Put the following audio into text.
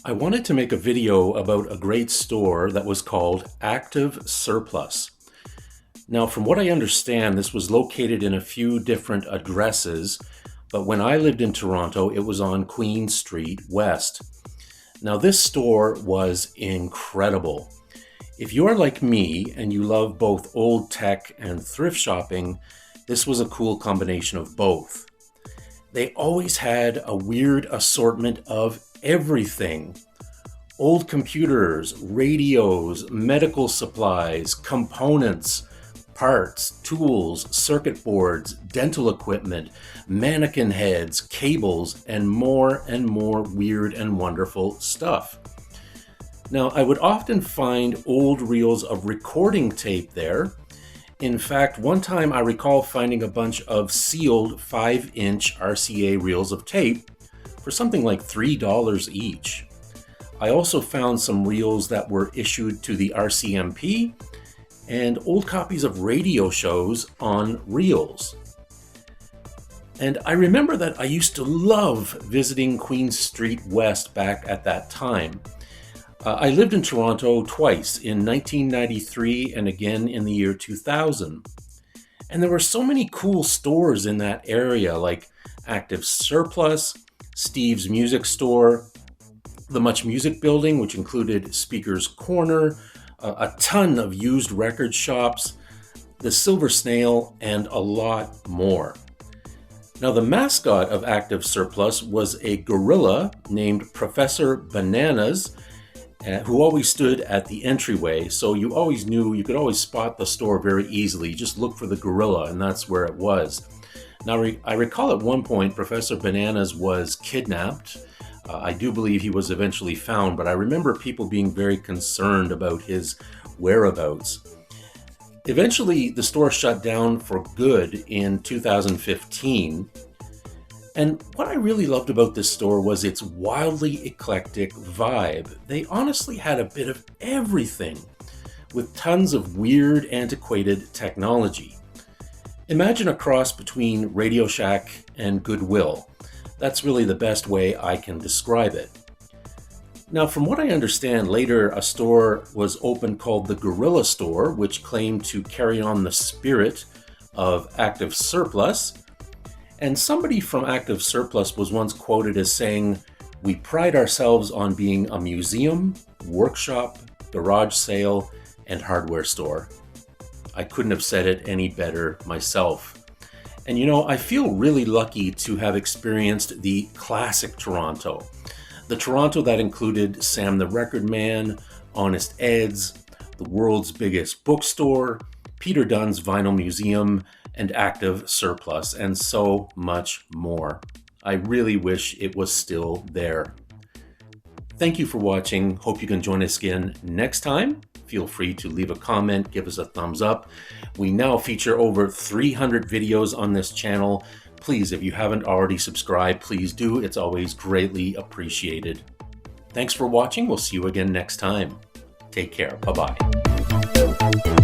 I wanted to make a video about a great store that was called Active Surplus. Now, from what I understand, this was located in a few different addresses, but when I lived in Toronto, it was on Queen Street West. Now, this store was incredible. If you are like me and you love both old tech and thrift shopping, this was a cool combination of both. They always had a weird assortment of everything. Old computers, radios, medical supplies, components, parts, tools, circuit boards, dental equipment, mannequin heads, cables, and more weird and wonderful stuff. Now, I would often find old reels of recording tape there. In fact, one time I recall finding a bunch of sealed 5-inch RCA reels of tape for something like $3 each. I also found some reels that were issued to the RCMP and old copies of radio shows on reels. And I remember that I used to love visiting Queen Street West back at that time. I lived in Toronto twice, in 1993 and again in the year 2000. And there were so many cool stores in that area, like Active Surplus, Steve's Music Store, the Much Music Building, which included Speaker's Corner, a ton of used record shops, the Silver Snail, and a lot more. Now, the mascot of Active Surplus was a gorilla named Professor Bananas, who always stood at the entryway, so you always knew, you could always spot the store very easily. You just look for the gorilla, and that's where it was. Now, I recall at one point Professor Bananas was kidnapped. I do believe he was eventually found, but I remember people being very concerned about his whereabouts. Eventually, the store shut down for good in 2015. And what I really loved about this store was its wildly eclectic vibe. They honestly had a bit of everything, with tons of weird, antiquated technology. Imagine a cross between Radio Shack and Goodwill. That's really the best way I can describe it. Now, from what I understand, later a store was opened called the Gorilla Store, which claimed to carry on the spirit of Active Surplus. And somebody from Active Surplus was once quoted as saying, "We pride ourselves on being a museum, workshop, garage sale, and hardware store." I couldn't have said it any better myself. And you know, I feel really lucky to have experienced the classic Toronto. The Toronto that included Sam the Record Man, Honest Ed's, the world's biggest bookstore, Peter Dunn's Vinyl Museum, and Active Surplus, and so much more. I really wish it was still there. Thank you for watching. Hope you can join us again next time. Feel free to leave a comment, give us a thumbs up. We now feature over 300 videos on this channel. Please, if you haven't already subscribed, please do. It's always greatly appreciated. Thanks for watching. We'll see you again next time. Take care. Bye-bye.